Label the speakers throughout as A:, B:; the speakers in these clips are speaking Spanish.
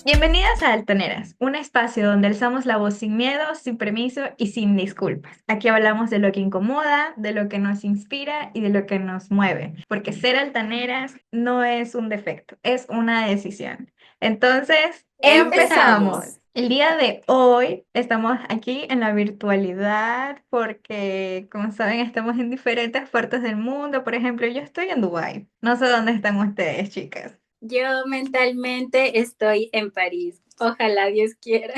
A: Bienvenidas a Altaneras, un espacio donde alzamos la voz sin miedo, sin permiso y sin disculpas. Aquí hablamos de lo que incomoda, de lo que nos inspira y de lo que nos mueve, porque ser altaneras no es un defecto, es una decisión. Entonces, empezamos.
B: Empezamos.
A: El día de hoy estamos aquí en la virtualidad porque, como saben, estamos en diferentes partes del mundo. Por ejemplo, yo estoy en Dubái. No sé dónde están ustedes, chicas.
B: Yo mentalmente estoy en París. Ojalá Dios quiera.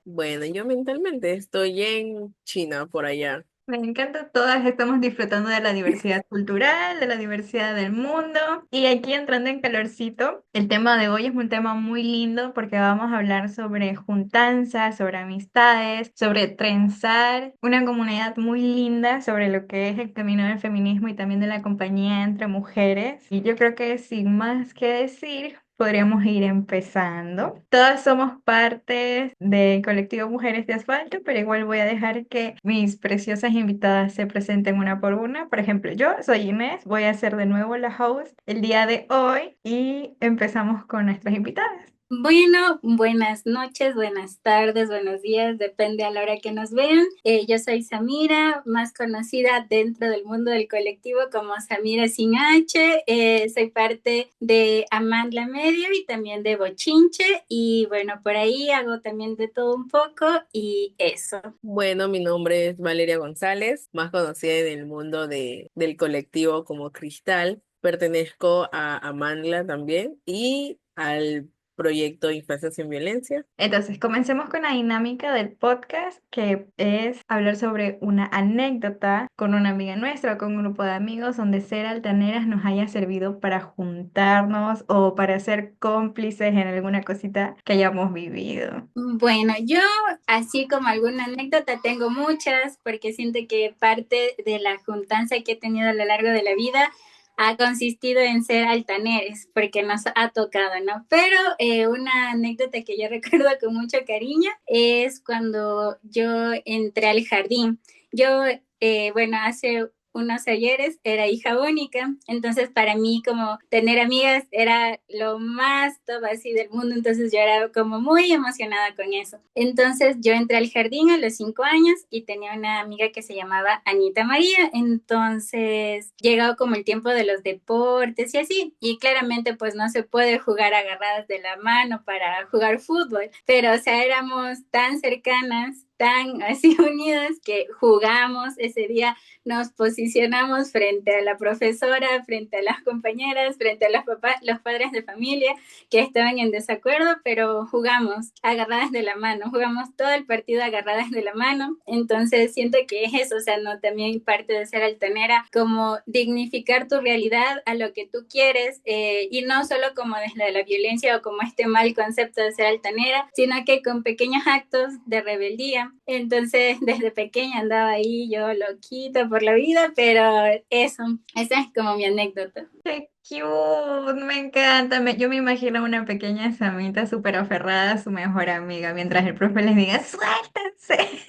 C: Bueno, yo mentalmente estoy en China por allá.
A: Me encanta, todas estamos disfrutando de la diversidad cultural, de la diversidad del mundo. Y aquí entrando en calorcito, el tema de hoy es un tema muy lindo porque vamos a hablar sobre juntanzas, sobre amistades, sobre trenzar una comunidad muy linda, sobre lo que es el camino del feminismo y también de la compañía entre mujeres. Y yo creo que sin más que decir, podríamos ir empezando. Todas somos parte del colectivo Mujeres de Asfalto, pero igual voy a dejar que mis preciosas invitadas se presenten una por una. Por ejemplo, yo soy Inés, voy a ser de nuevo la host el día de hoy y empezamos con nuestras invitadas.
B: Bueno, buenas noches, buenas tardes, buenos días, depende a la hora que nos vean. Yo soy Samira, más conocida dentro del mundo del colectivo como Samira sin H. Soy parte de Amandla Medio y también de Bochinche. Y bueno, por ahí hago también de todo un poco y eso.
C: Bueno, mi nombre es Valeria González, más conocida en el mundo del colectivo como Cristal. Pertenezco a Amandla también y al proyecto Infancia sin Violencia.
A: Entonces, comencemos con la dinámica del podcast, que es hablar sobre una anécdota con una amiga nuestra o con un grupo de amigos donde ser altaneras nos haya servido para juntarnos o para ser cómplices en alguna cosita que hayamos vivido.
B: Bueno, yo así como alguna anécdota tengo muchas porque siento que parte de la juntanza que he tenido a lo largo de la vida ha consistido en ser altaneres porque nos ha tocado, ¿no? Pero una anécdota que yo recuerdo con mucho cariño es cuando yo entré al jardín. Yo, bueno, hace unos ayeres era hija única, entonces para mí como tener amigas era lo más top así del mundo, entonces yo era como muy emocionada con eso. Entonces yo entré al jardín a los 5 años y tenía una amiga que se llamaba Anita María, entonces llegaba como el tiempo de los deportes y así, y claramente pues no se puede jugar agarradas de la mano para jugar fútbol, pero o sea, éramos tan cercanas, tan así unidas que jugamos ese día, nos posicionamos frente a la profesora, frente a las compañeras, frente a los papás, los padres de familia que estaban en desacuerdo, pero jugamos agarradas de la mano, jugamos todo el partido agarradas de la mano, entonces siento que es eso, o sea, no también parte de ser altanera, como dignificar tu realidad a lo que tú quieres y no solo como desde la violencia o como este mal concepto de ser altanera, sino que con pequeños actos de rebeldía. Entonces, desde pequeña andaba ahí yo loquita por la vida, pero eso, esa es como mi anécdota.
A: ¡Qué cute! Me encanta. Yo me imagino una pequeña Samita súper aferrada a su mejor amiga mientras el profe les diga, ¡suéltense!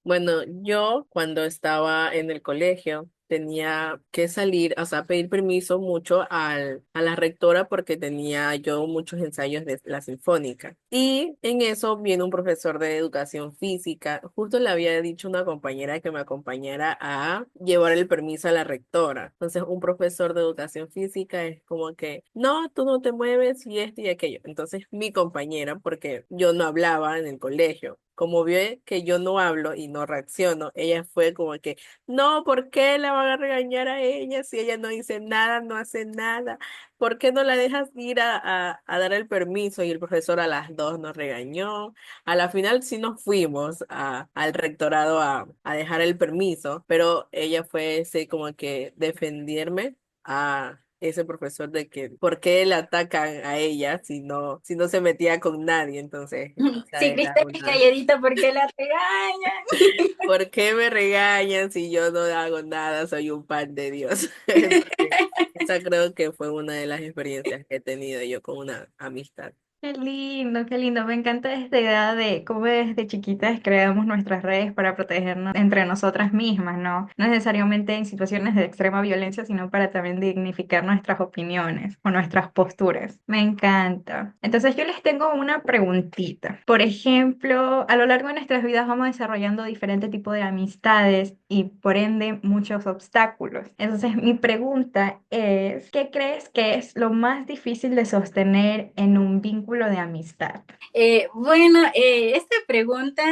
C: Bueno, yo cuando estaba en el colegio tenía que salir, o sea, pedir permiso mucho a la rectora porque tenía yo muchos ensayos de la sinfónica. Y en eso viene un profesor de educación física. Justo le había dicho a una compañera que me acompañara a llevar el permiso a la rectora. Entonces, un profesor de educación física es como que, no, tú no te mueves y esto y aquello. Entonces, mi compañera, porque yo no hablaba en el colegio. Como ve que yo no hablo y no reacciono, ella fue como que, no, ¿por qué la van a regañar a ella si ella no dice nada, no hace nada? ¿Por qué no la dejas ir a dar el permiso? Y el profesor a las dos nos regañó. A la final sí nos fuimos al rectorado a dejar el permiso, pero ella fue ese como que defenderme a ese profesor de que por qué le atacan a ella si no se metía con nadie. Entonces, esa
B: Si
C: era
B: Cristel es
C: una.
B: calladita, ¿por qué la regaña?
C: ¿Por qué me regañan si yo no hago nada? Soy un pan de Dios. Entonces, esa creo que fue una de las experiencias que he tenido yo con una amistad.
A: Qué lindo, qué lindo. Me encanta esta idea de cómo desde chiquitas creamos nuestras redes para protegernos entre nosotras mismas, ¿no? No necesariamente en situaciones de extrema violencia, sino para también dignificar nuestras opiniones o nuestras posturas. Me encanta. Entonces yo les tengo una preguntita. Por ejemplo, a lo largo de nuestras vidas vamos desarrollando diferentes tipos de amistades y por ende muchos obstáculos. Entonces mi pregunta es, ¿qué crees que es lo más difícil de sostener en un vínculo de amistad?
B: Bueno, esta pregunta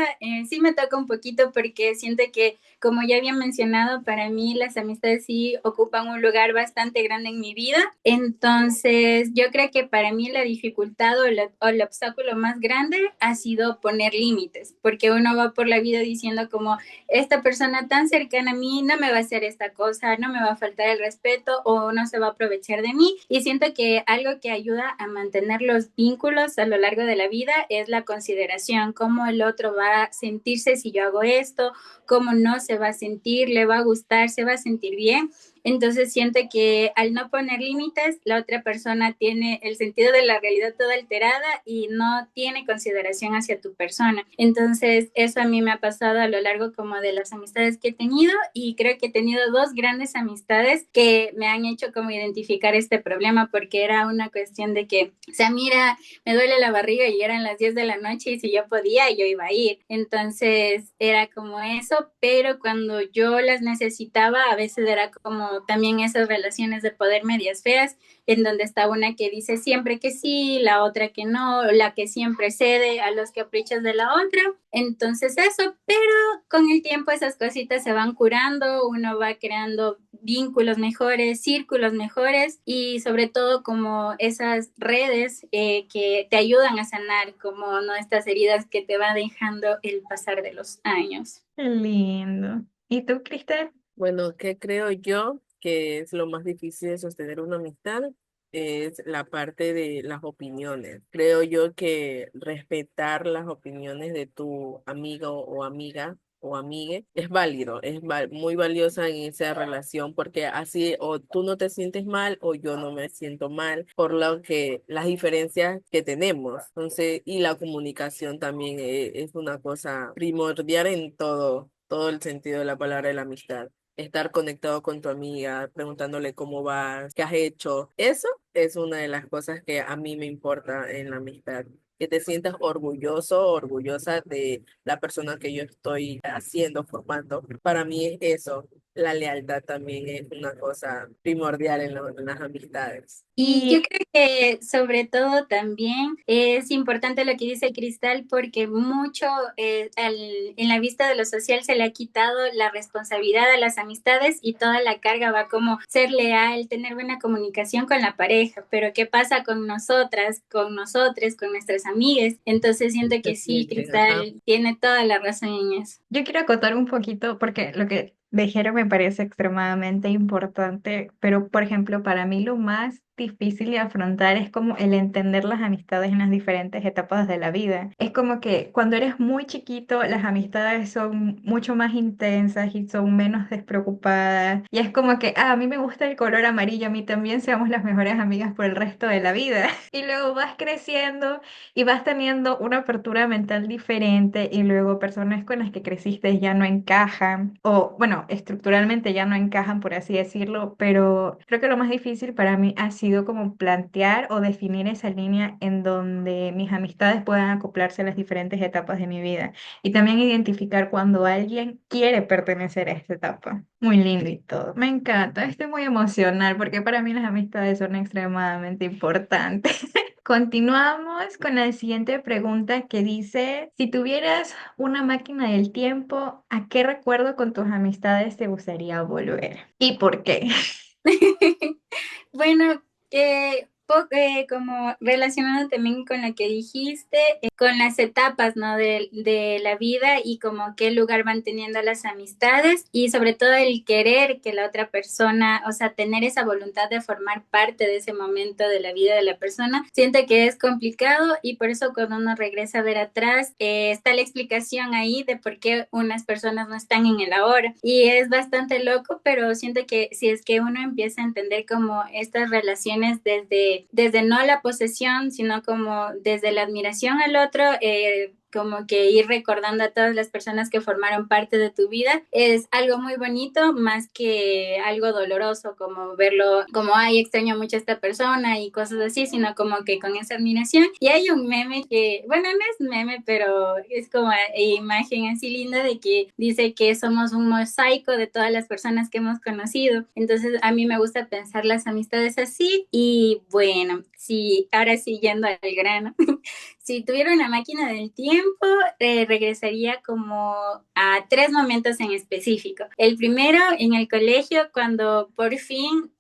B: sí me toca un poquito porque siento que, como ya había mencionado, para mí las amistades sí ocupan un lugar bastante grande en mi vida. Entonces, yo creo que para mí la dificultad o el obstáculo más grande ha sido poner límites, porque uno va por la vida diciendo como, esta persona tan cercana a mí no me va a hacer esta cosa, no me va a faltar el respeto o no se va a aprovechar de mí. Y siento que algo que ayuda a mantener los vínculos a lo largo de la vida es la consideración, cómo el otro va a sentirse si yo hago esto, cómo no se va a sentir, le va a gustar, se va a sentir bien. Entonces siento que al no poner límites, la otra persona tiene el sentido de la realidad toda alterada y no tiene consideración hacia tu persona. Entonces eso a mí me ha pasado a lo largo como de las amistades que he tenido y creo que he tenido dos grandes amistades que me han hecho como identificar este problema porque era una cuestión de que, o sea, mira, me duele la barriga y eran las 10 de la noche y si yo podía, yo iba a ir. Entonces era como eso, pero cuando yo las necesitaba, a veces era como también esas relaciones de poder medias feas, en donde está una que dice siempre que sí, la otra que no, la que siempre cede a los caprichos de la otra. Entonces eso, pero con el tiempo esas cositas se van curando, uno va creando vínculos mejores, círculos mejores y sobre todo como esas redes que te ayudan a sanar, como no estas heridas que te va dejando el pasar de los años.
A: Qué lindo. ¿Y tú, Cristel?
C: Bueno, ¿qué creo yo que es lo más difícil de sostener una amistad? Es la parte de las opiniones. Creo yo que respetar las opiniones de tu amigo o amiga o amigue es válido, es muy valiosa en esa relación porque así o tú no te sientes mal o yo no me siento mal por lo que las diferencias que tenemos. Entonces, y la comunicación también es una cosa primordial en todo el sentido de la palabra de la amistad, estar conectado con tu amiga, preguntándole cómo vas, qué has hecho. Eso es una de las cosas que a mí me importa en la amistad. Que te sientas orgulloso, orgullosa de la persona que yo estoy haciendo, formando. Para mí es eso. La lealtad también es una cosa primordial en las amistades.
B: Y yo creo que sobre todo también es importante lo que dice Cristal porque mucho en la vista de lo social se le ha quitado la responsabilidad a las amistades y toda la carga va como ser leal, tener buena comunicación con la pareja, pero ¿qué pasa con nosotras, con nosotros, con nuestras amigas? Entonces siento
C: Se
B: que sí,
C: sienten, ajá.
B: Cristal tiene toda la razón en eso.
A: Yo quiero acotar un poquito porque lo que dijeron me parece extremadamente importante, pero por ejemplo, para mí lo más difícil de afrontar es como el entender las amistades en las diferentes etapas de la vida. Es como que cuando eres muy chiquito, las amistades son mucho más intensas y son menos despreocupadas. Y es como que, ah, a mí me gusta el color amarillo, a mí también seamos las mejores amigas por el resto de la vida. Y luego vas creciendo y vas teniendo una apertura mental diferente y luego personas con las que creciste ya no encajan o bueno, estructuralmente ya no encajan, por así decirlo, pero creo que lo más difícil para mí ha sido como plantear o definir esa línea en donde mis amistades puedan acoplarse a las diferentes etapas de mi vida y también identificar cuando alguien quiere pertenecer a esta etapa. Muy lindo y todo. Me encanta, estoy muy emocional porque para mí las amistades son extremadamente importantes. Continuamos con la siguiente pregunta que dice, si tuvieras una máquina del tiempo, ¿a qué recuerdo con tus amistades te gustaría volver? ¿Y por qué?
B: Bueno, como relacionado también con lo que dijiste, con las etapas, ¿no? De la vida y como qué lugar van teniendo las amistades y sobre todo el querer que la otra persona, o sea, tener esa voluntad de formar parte de ese momento de la vida de la persona, siento que es complicado y por eso cuando uno regresa a ver atrás, está la explicación ahí de por qué unas personas no están en el ahora y es bastante loco, pero siento que si es que uno empieza a entender como estas relaciones desde desde no la posesión, sino como desde la admiración al otro, como que ir recordando a todas las personas que formaron parte de tu vida, es algo muy bonito, más que algo doloroso, como verlo como, ay, extraño mucho a esta persona y cosas así, sino como que con esa admiración. Y hay un meme que, bueno, no es meme, pero es como imagen así linda de que dice que somos un mosaico de todas las personas que hemos conocido. Entonces, a mí me gusta pensar las amistades así. Y bueno, sí, ahora sí, yendo al grano. Si tuviera una máquina del tiempo, regresaría como a tres momentos en específico. El primero, en el colegio, cuando por fin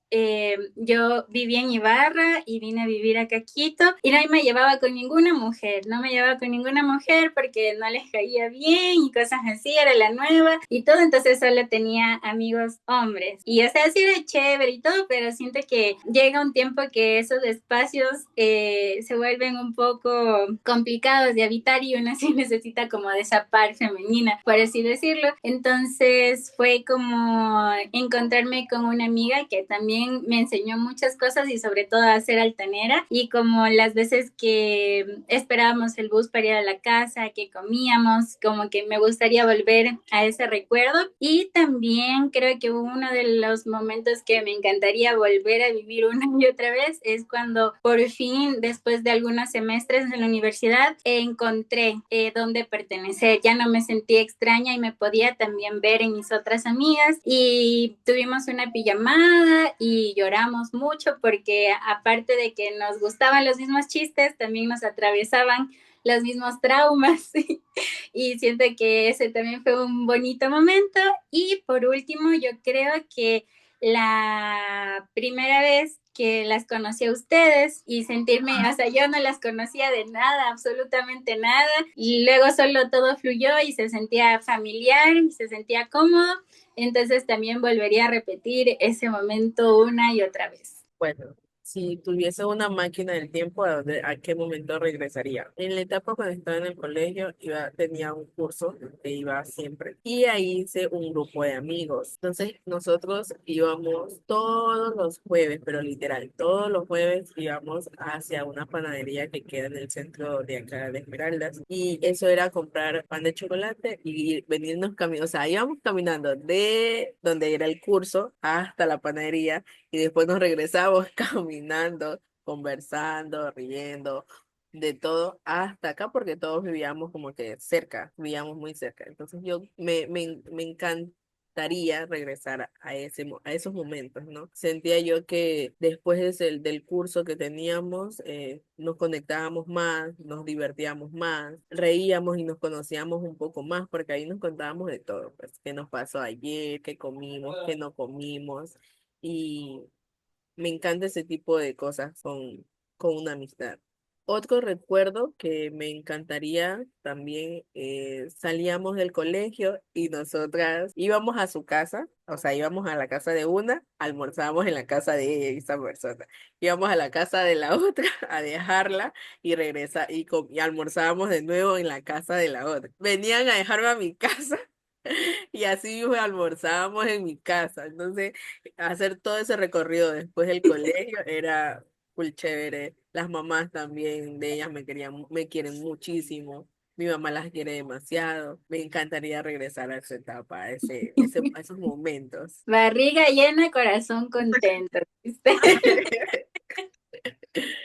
B: yo vivía en Ibarra y vine a vivir acá a Quito y no me llevaba con ninguna mujer, no me llevaba con ninguna mujer porque no les caía bien y cosas así, era la nueva y todo, entonces solo tenía amigos hombres. Y o sea, sí era chévere y todo, pero siento que llega un tiempo que esos espacios se vuelven un poco complicados de habitar y uno sí necesita como de esa par femenina, por así decirlo. Entonces fue como encontrarme con una amiga que también me enseñó muchas cosas y sobre todo a ser altanera y como las veces que esperábamos el bus para ir a la casa, que comíamos, como que me gustaría volver a ese recuerdo. Y también creo que uno de los momentos que me encantaría volver a vivir una y otra vez es cuando por fin, después de algunos semestres en la universidad, encontré dónde pertenecer. Ya no me sentía extraña y me podía también ver en mis otras amigas y tuvimos una pijamada y lloramos mucho porque aparte de que nos gustaban los mismos chistes, también nos atravesaban los mismos traumas y siento que ese también fue un bonito momento. Y por último, yo creo que la primera vez que las conocí a ustedes y sentirme, o sea, yo no las conocía de nada, absolutamente nada, y luego solo todo fluyó y se sentía familiar, y se sentía cómodo, entonces también volvería a repetir ese momento una y otra vez.
C: Bueno, si tuviese una máquina del tiempo, ¿a qué momento regresaría? En la etapa cuando estaba en el colegio, tenía un curso que iba siempre y ahí hice un grupo de amigos. Entonces nosotros íbamos todos los jueves, pero literal, todos los jueves íbamos hacia una panadería que queda en el centro de acá de Esmeraldas y eso era comprar pan de chocolate y venirnos caminando, o sea, íbamos caminando de donde era el curso hasta la panadería y después nos regresamos caminando, conversando, riendo, de todo hasta acá, porque todos vivíamos como que cerca, vivíamos muy cerca. Entonces me encantaría regresar a esos momentos, ¿no? Sentía yo que después del curso que teníamos, nos conectábamos más, nos divertíamos más, reíamos y nos conocíamos un poco más, porque ahí nos contábamos de todo, pues, qué nos pasó ayer, qué comimos, qué no comimos. Y me encanta ese tipo de cosas con una amistad. Otro recuerdo que me encantaría también, salíamos del colegio y nosotras íbamos a su casa, o sea, íbamos a la casa de una, almorzábamos en la casa de esa persona, íbamos a la casa de la otra a dejarla y regresar y almorzábamos de nuevo en la casa de la otra. Venían a dejarme a mi casa. Y así almorzábamos en mi casa. Entonces, hacer todo ese recorrido después del colegio era full chévere. Las mamás también de ellas me quieren muchísimo. Mi mamá las quiere demasiado. Me encantaría regresar a esa etapa, a esos momentos.
B: Barriga llena, corazón contento.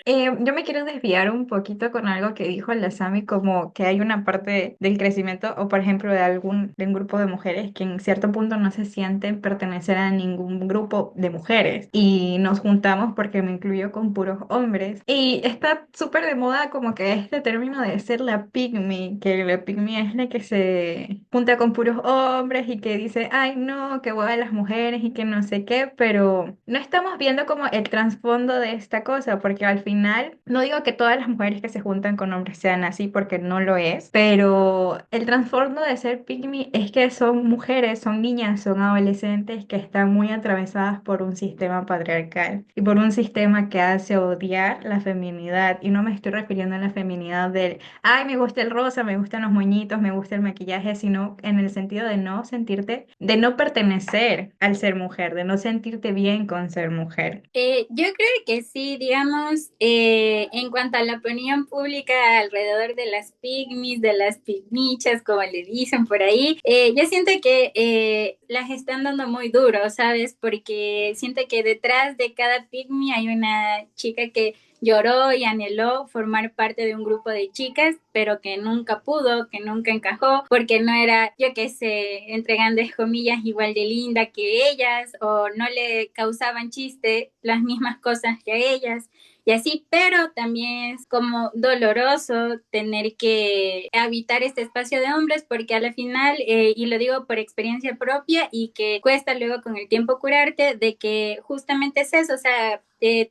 A: Yo me quiero desviar un poquito con algo que dijo la Sami, como que hay una parte del crecimiento, o por ejemplo de un grupo de mujeres que en cierto punto no se sienten pertenecer a ningún grupo de mujeres y nos juntamos porque me incluyo con puros hombres y está súper de moda como que este término de ser la pygmy, que la pygmy es la que se junta con puros hombres y que dice, ay no, que hueva las mujeres y que no sé qué, pero no estamos viendo como el trasfondo de esta cosa porque al final final, no digo que todas las mujeres que se juntan con hombres sean así porque no lo es, pero el trasfondo de ser pygmy es que son mujeres, son niñas, son adolescentes que están muy atravesadas por un sistema patriarcal y por un sistema que hace odiar la feminidad. Y no me estoy refiriendo a la feminidad del, ay, me gusta el rosa, me gustan los moñitos, me gusta el maquillaje, sino en el sentido de no sentirte, de no pertenecer al ser mujer, de no sentirte bien con ser mujer.
B: Yo creo que sí, digamos, en cuanto a la opinión pública alrededor de las pygmies, de las pigmichas, como le dicen por ahí, yo siento que las están dando muy duro, ¿sabes? Porque siento que detrás de cada pygmy hay una chica que lloró y anheló formar parte de un grupo de chicas, pero que nunca pudo, que nunca encajó, porque no era, yo qué sé, entre grandes comillas, igual de linda que ellas, o no le causaban chiste las mismas cosas que a ellas. Y así, pero también es como doloroso tener que habitar este espacio de hombres porque a la final, y lo digo por experiencia propia y que cuesta luego con el tiempo curarte, de que justamente es eso, o sea,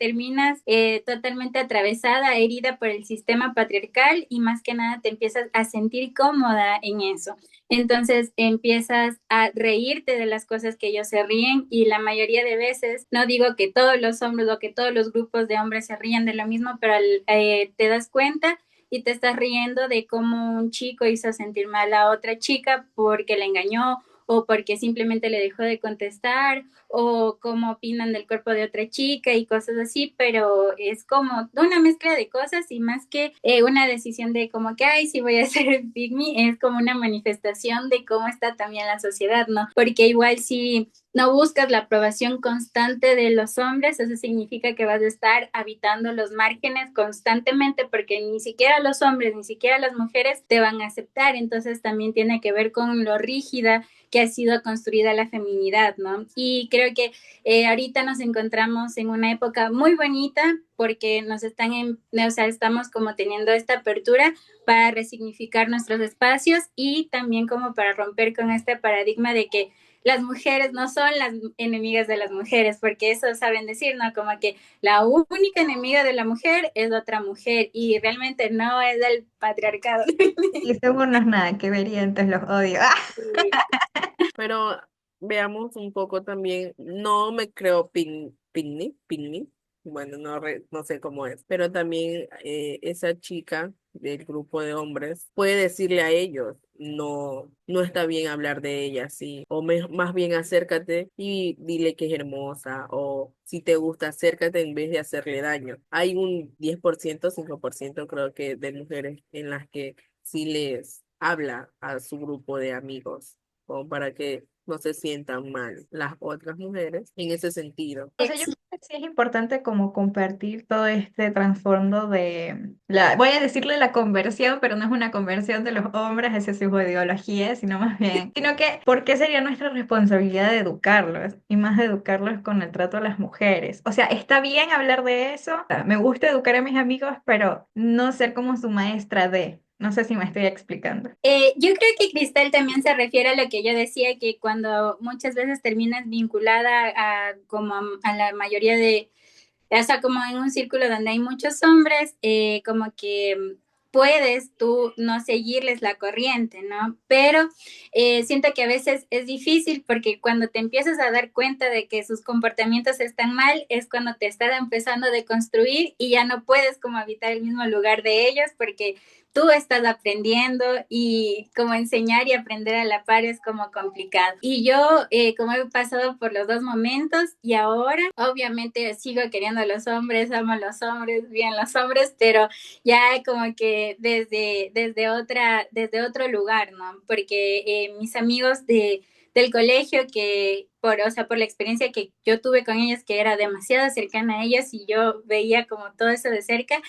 B: terminas totalmente atravesada, herida por el sistema patriarcal y más que nada te empiezas a sentir cómoda en eso. Entonces empiezas a reírte de las cosas que ellos se ríen y la mayoría de veces, no digo que todos los hombres o que todos los grupos de hombres se ríen de lo mismo, pero te das cuenta y te estás riendo de cómo un chico hizo sentir mal a otra chica porque la engañó o porque simplemente le dejó de contestar o cómo opinan del cuerpo de otra chica y cosas así, pero es como una mezcla de cosas y más que una decisión de como que, ay, sí voy a ser pygmy, es como una manifestación de cómo está también la sociedad, ¿no? Porque igual si no buscas la aprobación constante de los hombres, eso significa que vas a estar habitando los márgenes constantemente porque ni siquiera los hombres, ni siquiera las mujeres te van a aceptar, entonces también tiene que ver con lo rígida que ha sido construida la feminidad, ¿no? Y creo que ahorita nos encontramos en una época muy bonita porque nos están o sea, estamos como teniendo esta apertura para resignificar nuestros espacios y también como para romper con este paradigma de que las mujeres no son las enemigas de las mujeres, porque eso saben decir, ¿no? Como que la única enemiga de la mujer es otra mujer y realmente no es del patriarcado.
A: Y son unos nada que ver y entonces los odio.
C: Pero veamos un poco también, no me creo pygmy, bueno, no sé cómo es, pero también esa chica del grupo de hombres puede decirle a ellos, no está bien hablar de ella así, o más bien acércate y dile que es hermosa, o si te gusta, acércate en vez de hacerle daño. Hay un 10%, 5% creo que de mujeres en las que sí les habla a su grupo de amigos como para que no se sientan mal las otras mujeres en ese sentido.
A: O sea, yo creo que sí es importante como compartir todo este trasfondo de la, voy a decirle la conversión, pero no es una conversión de los hombres hacia su ideología, sino más bien, sino que ¿por qué sería nuestra responsabilidad de educarlos? Y más de educarlos con el trato a las mujeres. O sea, está bien hablar de eso, o sea, me gusta educar a mis amigos, pero no ser como su maestra de, no sé si me estoy explicando.
B: Yo creo que Cristal también se refiere a lo que yo decía, que cuando muchas veces terminas vinculada a como a la mayoría de, o sea, como en un círculo donde hay muchos hombres, como que puedes tú no seguirles la corriente, ¿no? Pero siento que a veces es difícil porque cuando te empiezas a dar cuenta de que sus comportamientos están mal, es cuando te estás empezando a deconstruir y ya no puedes como habitar el mismo lugar de ellos porque tú estás aprendiendo y como enseñar y aprender a la par es como complicado. Y yo como he pasado por los dos momentos y ahora obviamente sigo queriendo a los hombres, amo a los hombres, bien los hombres, pero ya como que desde otro lugar, ¿no? Porque mis amigos del colegio que o sea, por la experiencia que yo tuve con ellos, que era demasiado cercana a ellos y yo veía como todo eso de cerca,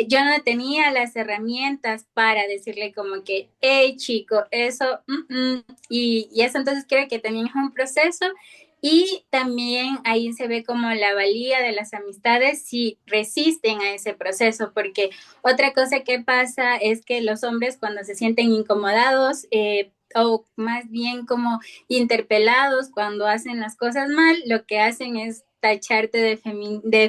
B: yo no tenía las herramientas para decirle como que, hey chico, eso, y eso entonces creo que también es un proceso y también ahí se ve como la valía de las amistades si resisten a ese proceso, porque otra cosa que pasa es que los hombres cuando se sienten incomodados, o más bien como interpelados cuando hacen las cosas mal, lo que hacen es tacharte de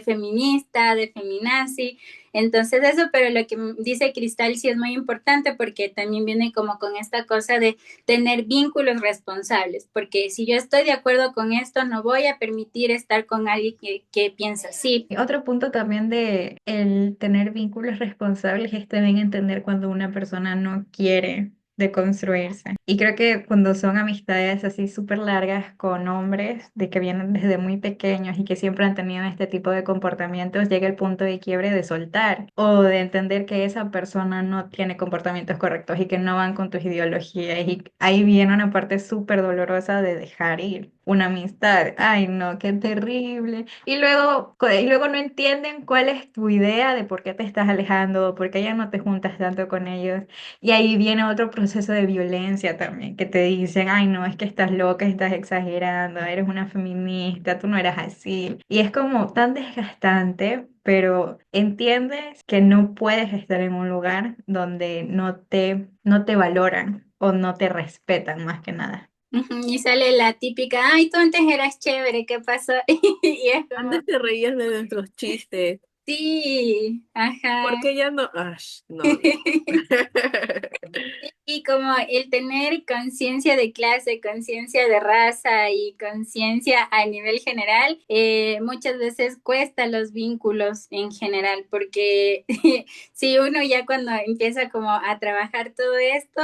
B: feminista, de feminazi. Entonces eso, pero lo que dice Cristal sí es muy importante porque también viene como con esta cosa de tener vínculos responsables, porque si yo estoy de acuerdo con esto, no voy a permitir estar con alguien que piensa así.
A: Y otro punto también de el tener vínculos responsables es también entender cuando una persona no quiere deconstruirse. Y creo que cuando son amistades así súper largas con hombres, de que vienen desde muy pequeños y que siempre han tenido este tipo de comportamientos, llega el punto de quiebre de soltar o de entender que esa persona no tiene comportamientos correctos y que no van con tus ideologías. Y ahí viene una parte súper dolorosa de dejar ir una amistad. Ay, no, qué terrible. Y luego no entienden cuál es tu idea de por qué te estás alejando, por qué ya no te juntas tanto con ellos. Y ahí viene otro proceso de violencia también, que te dicen, ay, no, es que estás loca, estás exagerando, eres una feminista, tú no eras así. Y es como tan desgastante, pero entiendes que no puedes estar en un lugar donde no te valoran o no te respetan más que nada.
B: Ujú. Y sale la típica, ay, tú antes eras chévere, ¿qué pasó? Y es como,
C: Antes te reías de nuestros chistes.
B: sí,
C: ¿Por
B: ajá.
C: qué ya no? Ay, no, no.
B: Y como el tener conciencia de clase, conciencia de raza y conciencia a nivel general, muchas veces cuesta los vínculos en general, porque si uno ya cuando empieza como a trabajar todo esto,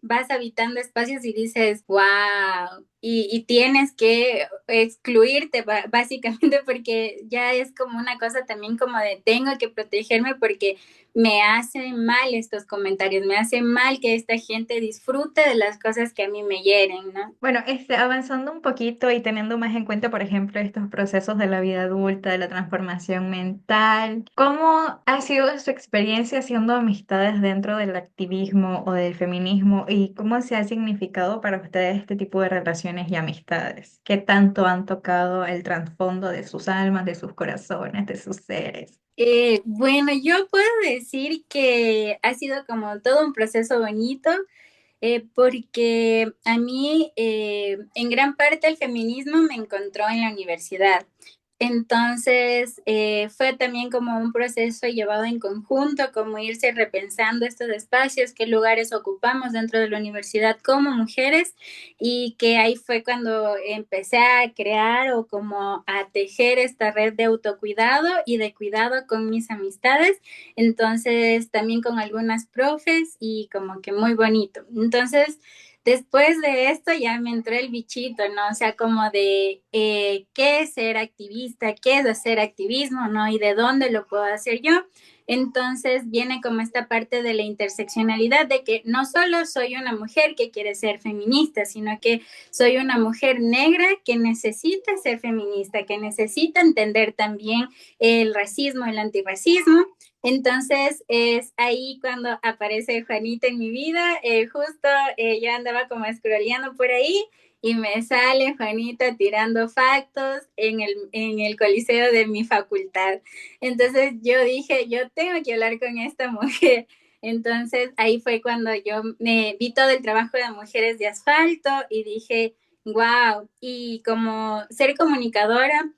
B: vas habitando espacios y dices, wow. Y tienes que excluirte básicamente porque ya es como una cosa también como de tengo que protegerme porque me hacen mal estos comentarios, me hace mal que esta gente disfrute de las cosas que a mí me hieren, ¿no?
A: Bueno, avanzando un poquito y teniendo más en cuenta, por ejemplo, estos procesos de la vida adulta, de la transformación mental, ¿cómo ha sido su experiencia haciendo amistades dentro del activismo o del feminismo y cómo se ha significado para ustedes este tipo de relaciones y amistades? ¿Qué tanto han tocado el trasfondo de sus almas, de sus corazones, de sus seres?
B: Bueno, yo puedo decir que ha sido como todo un proceso bonito, porque a mí en gran parte el feminismo me encontró en la universidad. Entonces, fue también como un proceso llevado en conjunto, como irse repensando estos espacios, qué lugares ocupamos dentro de la universidad como mujeres y que ahí fue cuando empecé a crear o como a tejer esta red de autocuidado y de cuidado con mis amistades, entonces también con algunas profes y como que muy bonito. Entonces, después de esto ya me entró el bichito, ¿no? O sea, como de qué es ser activista, qué es hacer activismo, ¿no? Y de dónde lo puedo hacer yo. Entonces viene como esta parte de la interseccionalidad de que no solo soy una mujer que quiere ser feminista, sino que soy una mujer negra que necesita ser feminista, que necesita entender también el racismo, el antirracismo. Entonces es ahí cuando aparece Juanita en mi vida. Justo yo andaba como scrolleando por ahí y me sale Juanita tirando factos en el coliseo de mi facultad. Entonces yo dije, yo tengo que hablar con esta mujer. Entonces ahí fue cuando yo me vi todo el trabajo de Mujeres de Asfalto y dije, wow, y como ser comunicadora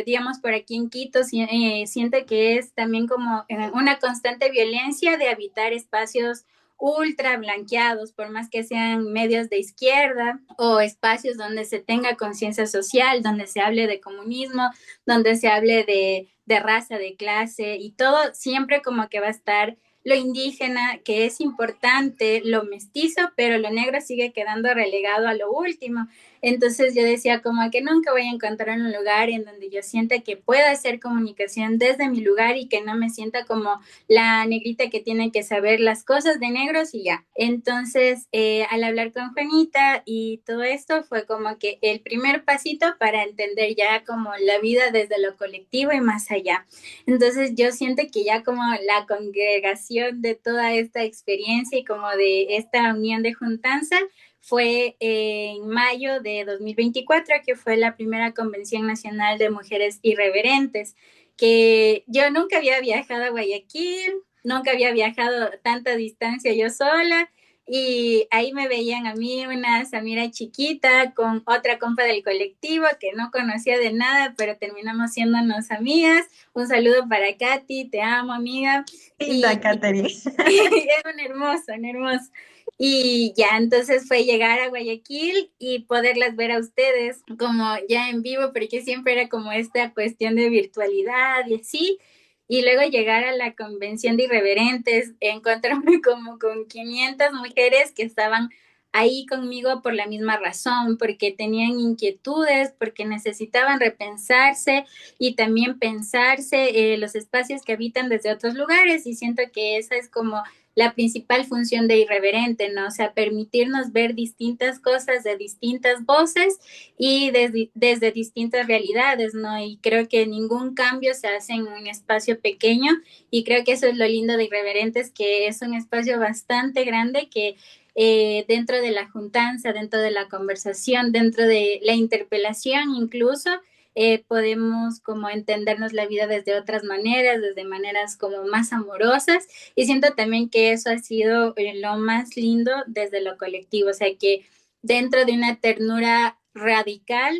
B: digamos, por aquí en Quito, siente que es también como una constante violencia de habitar espacios ultra blanqueados, por más que sean medios de izquierda o espacios donde se tenga conciencia social, donde se hable de comunismo, donde se hable de raza, de clase y todo, siempre como que va a estar lo indígena, que es importante, lo mestizo, pero lo negro sigue quedando relegado a lo último. Entonces yo decía como que nunca voy a encontrar un lugar en donde yo sienta que pueda hacer comunicación desde mi lugar y que no me sienta como la negrita que tiene que saber las cosas de negros y ya. Entonces al hablar con Juanita y todo esto fue como que el primer pasito para entender ya como la vida desde lo colectivo y más allá. Entonces yo siento que ya como la congregación de toda esta experiencia y como de esta unión de juntanza fue en mayo de 2024, que fue la primera Convención Nacional de Mujeres Irreverentes, que yo nunca había viajado a Guayaquil, nunca había viajado tanta distancia yo sola, Y ahí me veían a mí, una Samira chiquita, con otra compa del colectivo que no conocía de nada, pero terminamos siéndonos amigas. Un saludo para Katy, te amo, amiga.
A: Linda,
B: Y
A: Katherine.
B: es un hermoso, un hermoso. Y ya entonces fue llegar a Guayaquil y poderlas ver a ustedes como ya en vivo, porque siempre era como esta cuestión de virtualidad y así. Y luego llegar a la convención de irreverentes, encontrarme como con 500 mujeres que estaban ahí conmigo por la misma razón, porque tenían inquietudes, porque necesitaban repensarse y también pensarse los espacios que habitan desde otros lugares. Y siento que esa es como la principal función de Irreverente, ¿no? O sea, permitirnos ver distintas cosas de distintas voces y desde distintas realidades, ¿no? Y creo que ningún cambio se hace en un espacio pequeño y creo que eso es lo lindo de Irreverentes, que es un espacio bastante grande que dentro de la juntanza, dentro de la conversación, dentro de la interpelación incluso, podemos como entendernos la vida desde otras maneras, desde maneras como más amorosas y siento también que eso ha sido lo más lindo desde lo colectivo, o sea que dentro de una ternura radical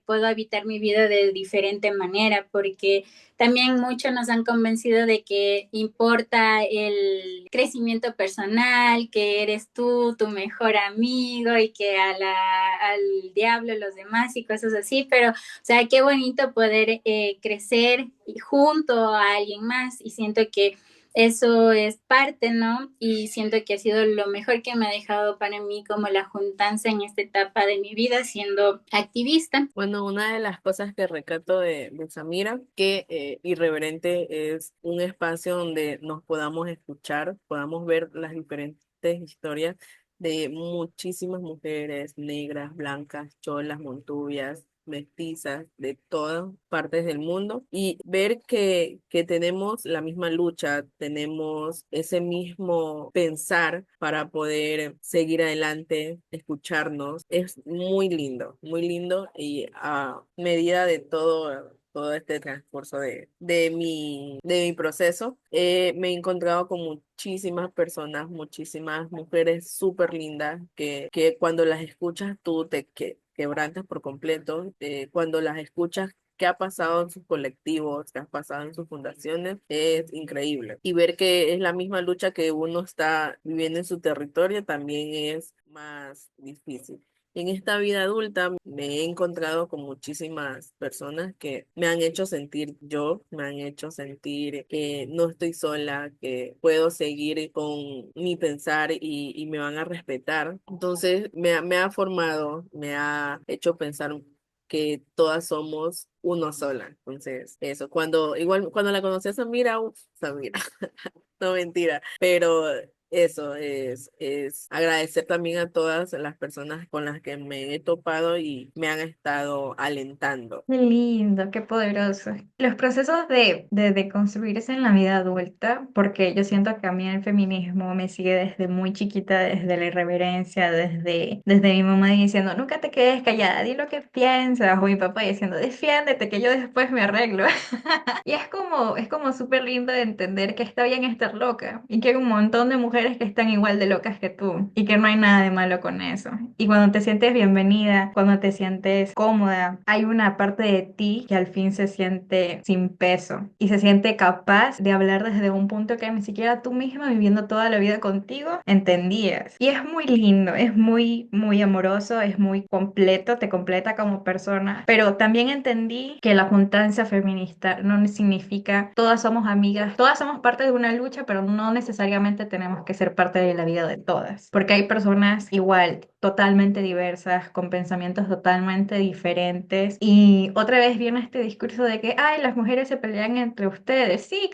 B: puedo habitar mi vida de diferente manera porque también muchos nos han convencido de que importa el crecimiento personal, que eres tú, tu mejor amigo y que al diablo los demás y cosas así, pero o sea, qué bonito poder crecer junto a alguien más y siento que eso es parte, ¿no? Y siento que ha sido lo mejor que me ha dejado para mí como la juntanza en esta etapa de mi vida siendo activista.
C: Bueno, una de las cosas que recato de Samira, que Irreverente es un espacio donde nos podamos escuchar, podamos ver las diferentes historias de muchísimas mujeres negras, blancas, cholas, montubias, mestizas, de todas partes del mundo y ver que tenemos la misma lucha, tenemos ese mismo pensar para poder seguir adelante, escucharnos, es muy lindo y a medida de todo este transcurso de mi proceso, me he encontrado con muchísimas personas, muchísimas mujeres súper lindas que cuando las escuchas tú quebrantas por completo, cuando las escuchas qué ha pasado en sus colectivos, qué ha pasado en sus fundaciones, es increíble. Y ver que es la misma lucha que uno está viviendo en su territorio también es más difícil. En esta vida adulta me he encontrado con muchísimas personas que me han hecho sentir yo, me han hecho sentir que no estoy sola, que puedo seguir con mi pensar y me van a respetar. Entonces me ha formado, me ha hecho pensar que todas somos uno sola. Entonces, eso, igual cuando la conocí a Samira, Samira, no mentira, pero eso es agradecer también a todas las personas con las que me he topado y me han estado alentando.
A: Qué lindo, qué poderoso. Los procesos de construirse en la vida adulta, porque yo siento que a mí el feminismo me sigue desde muy chiquita, desde la irreverencia, desde mi mamá diciendo, nunca te quedes callada, di lo que piensas, o mi papá diciendo, defiéndete, que yo después me arreglo. Y es como súper lindo de entender que está bien estar loca y que hay un montón de mujeres que están igual de locas que tú y que no hay nada de malo con eso. Y cuando te sientes bienvenida, cuando te sientes cómoda, hay una parte de ti que al fin se siente sin peso y se siente capaz de hablar desde un punto que ni siquiera tú misma viviendo toda la vida contigo entendías. Y es muy lindo, es muy, muy amoroso, es muy completo, te completa como persona. Pero también entendí que la juntancia feminista no significa todas somos amigas, todas somos parte de una lucha, pero no necesariamente tenemos que ser parte de la vida de todas, porque hay personas igual, totalmente diversas, con pensamientos totalmente diferentes. Y otra vez viene este discurso de que, ay, las mujeres se pelean entre ustedes. Sí,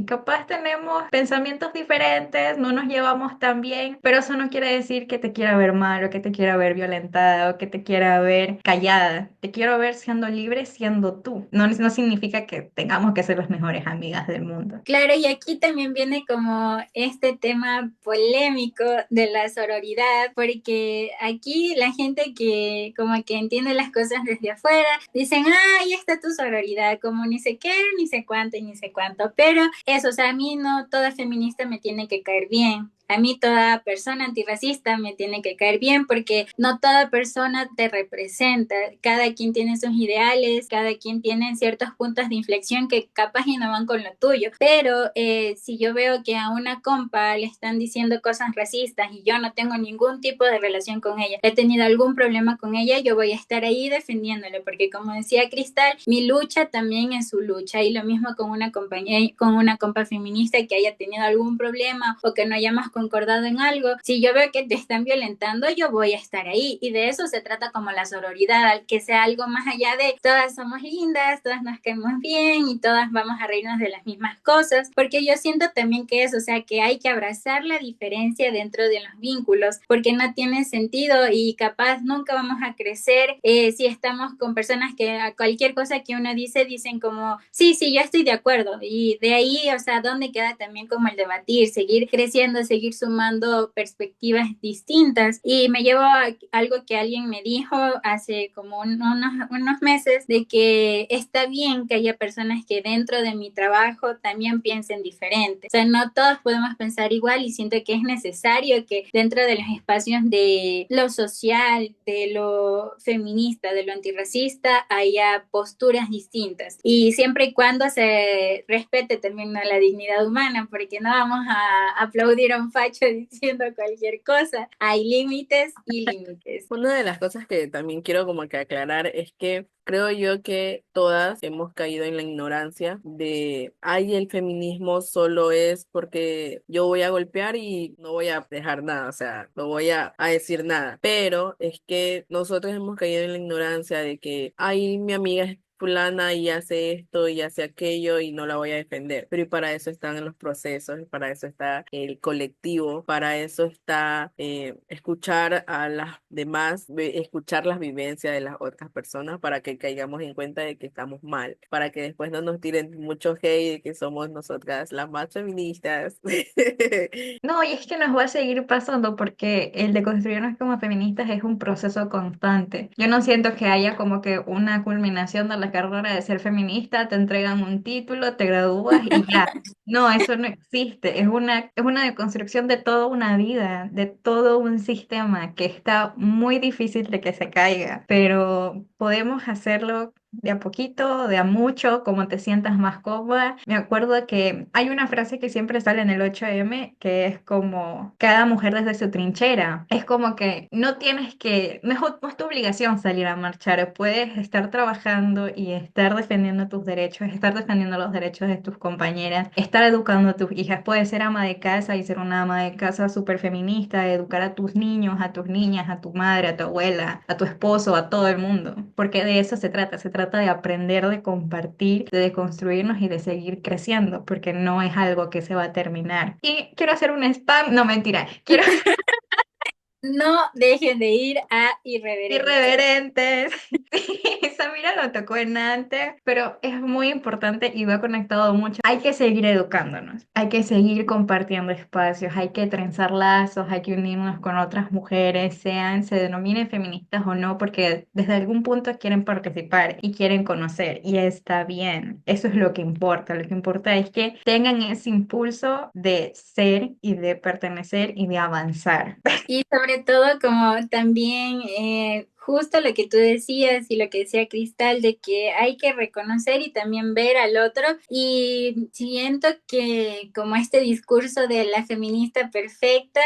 A: capaz tenemos pensamientos diferentes, no nos llevamos tan bien, pero eso no quiere decir que te quiera ver mal o que te quiera ver violentada o que te quiera ver callada. Te quiero ver siendo libre, siendo tú. No significa que tengamos que ser las mejores amigas del mundo.
B: Claro, y aquí también viene como este tema polémico de la sororidad, porque aquí la gente que como que entiende las cosas desde afuera, dicen, ah, ahí está tu sororidad, como ni sé qué, ni sé cuánto y ni sé cuánto, pero eso, o sea, a mí no toda feminista me tiene que caer bien. a mí toda persona antirracista me tiene que caer bien porque no toda persona te representa. Cada quien tiene sus ideales, cada quien tiene ciertos puntos de inflexión que capaz y no van con lo tuyo. Pero si yo veo que a una compa le están diciendo cosas racistas y yo no tengo ningún tipo de relación con ella, he tenido algún problema con ella, yo voy a estar ahí defendiéndole, porque como decía Cristal, mi lucha también es su lucha, y lo mismo con una compañía, con una compa feminista que haya tenido algún problema o que no hayamos concordado en algo. Si yo veo que te están violentando, yo voy a estar ahí, y de eso se trata como la sororidad, que sea algo más allá de todas somos lindas, todas nos caemos bien y todas vamos a reírnos de las mismas cosas, porque yo siento también que eso, o sea, que hay que abrazar la diferencia dentro de los vínculos, porque no tiene sentido y capaz nunca vamos a crecer si estamos con personas que a cualquier cosa que uno dice, dicen como, sí, sí, yo estoy de acuerdo, y de ahí, o sea, ¿dónde queda también como el debatir, seguir creciendo, seguir sumando perspectivas distintas? Y me llevo a algo que alguien me dijo hace como unos meses, de que está bien que haya personas que dentro de mi trabajo también piensen diferente. O sea, no todos podemos pensar igual, y siento que es necesario que dentro de los espacios de lo social, de lo feminista, de lo antirracista, haya posturas distintas. Y siempre y cuando se respete también la dignidad humana, porque no vamos a aplaudir a un facho diciendo cualquier cosa. Hay límites y límites.
C: Una de las cosas que también quiero como que aclarar es que creo yo que todas hemos caído en la ignorancia de, ay, el feminismo solo es porque yo voy a golpear y no voy a dejar nada, o sea, no voy a decir nada. Pero es que nosotros hemos caído en la ignorancia de que, ay, mi amiga es fulana y hace esto y hace aquello y no la voy a defender. Pero y para eso están los procesos, y para eso está el colectivo, para eso está escuchar a las demás, escuchar las vivencias de las otras personas para que caigamos en cuenta de que estamos mal, para que después no nos tiren mucho hate de que somos nosotras las más feministas.
A: No, y es que nos va a seguir pasando porque el de construirnos como feministas es un proceso constante. Yo no siento que haya como que una culminación de la carrera de ser feminista, te entregan un título, te gradúas y ya. No, eso no existe. Es una deconstrucción de toda una vida, de todo un sistema que está muy difícil de que se caiga, pero podemos hacerlo de a poquito, de a mucho, como te sientas más cómoda. Me acuerdo que hay una frase que siempre sale en el 8M, que es como cada mujer desde su trinchera. Es como que no tienes que, no es tu obligación salir a marchar, puedes estar trabajando y estar defendiendo tus derechos, estar defendiendo los derechos de tus compañeras, estar educando a tus hijas. Puedes ser ama de casa y ser una ama de casa súper feminista, educar a tus niños, a tus niñas, a tu madre, a tu abuela, a tu esposo, a todo el mundo, porque de eso se trata de aprender, de compartir, de deconstruirnos y de seguir creciendo, porque no es algo que se va a terminar. Y quiero hacer un spam, no mentira, quiero
B: No dejen de ir a Irreverentes.
A: irreverentes. Sí, Samira lo tocó en antes, pero es muy importante y va conectado mucho. Hay que seguir educándonos, hay que seguir compartiendo espacios, hay que trenzar lazos, hay que unirnos con otras mujeres, sean, se denominen feministas o no, porque desde algún punto quieren participar y quieren conocer, y está bien. Eso es lo que importa. Lo que importa es que tengan ese impulso de ser y de pertenecer y de avanzar.
B: Y sobre todo, como también justo lo que tú decías y lo que decía Cristal, de que hay que reconocer y también ver al otro. Y siento que como este discurso de la feminista perfecta,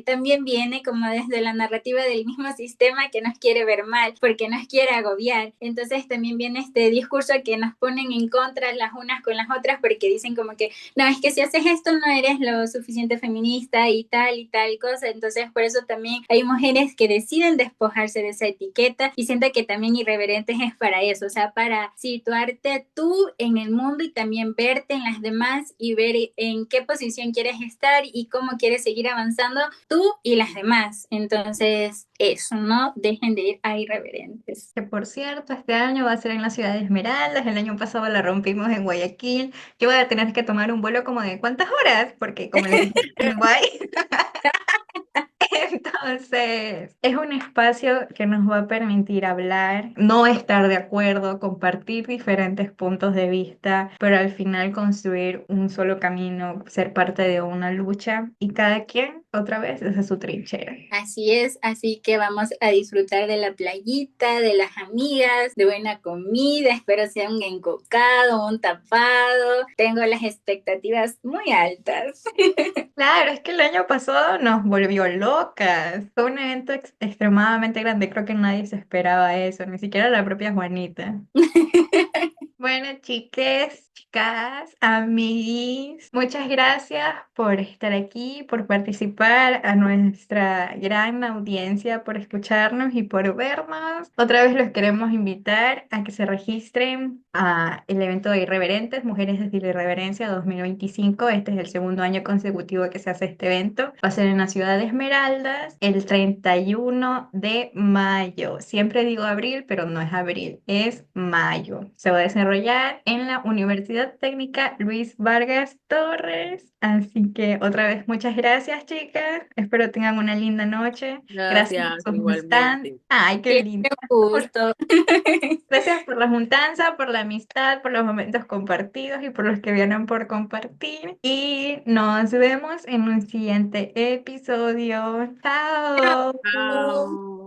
B: también viene como desde la narrativa del mismo sistema que nos quiere ver mal, porque nos quiere agobiar. Entonces también viene este discurso que nos ponen en contra las unas con las otras, porque dicen como que no, es que si haces esto no eres lo suficiente feminista y tal cosa. Entonces por eso también hay mujeres que deciden despojarse de esa etiqueta, y siento que también Irreverentes es para eso, o sea, para situarte tú en el mundo y también verte en las demás y ver en qué posición quieres estar y cómo quieres seguir avanzando tú y las demás. Entonces eso, no dejen de ir a Irreverentes.
A: Que por cierto, este año va a ser en la ciudad de Esmeraldas, el año pasado la rompimos en Guayaquil. Yo voy a tener que tomar un vuelo como de ¿cuántas horas? Porque como les dije, en Guay, Entonces, es un espacio que nos va a permitir hablar, no estar de acuerdo, compartir diferentes puntos de vista, pero al final construir un solo camino, ser parte de una lucha y cada quien otra vez desde su trinchera.
B: Así es, así que vamos a disfrutar de la playita, de las amigas, de buena comida, espero sea un encocado, un tapado, tengo las expectativas muy altas.
A: Claro, es que el año pasado nos volvió locas. Fue un evento extremadamente grande, creo que nadie se esperaba eso, ni siquiera la propia Juanita. Bueno, chiques, chicas, amiguis, muchas gracias por estar aquí, por participar, a nuestra gran audiencia, por escucharnos y por vernos. Otra vez los queremos invitar a que se registren a el evento de Irreverentes, Mujeres desde la Irreverencia 2025. Este es el segundo año consecutivo que se hace este evento. Va a ser en la ciudad de Esmeraldas el 31 de mayo. Siempre digo abril, pero no es abril, es mayo. Se va a desarrollar en la Universidad Técnica Luis Vargas Torres. Así que otra vez muchas gracias, chicas. Espero tengan una linda noche. Gracias
C: Gracias,
A: por su juntanza.
C: igualmente.
A: Ay, qué lindo.
B: Qué gusto.
A: Gracias por la juntanza, por la amistad, por los momentos compartidos y por los que vienen por compartir. Y nos vemos en un siguiente episodio. Chao.
C: Chao.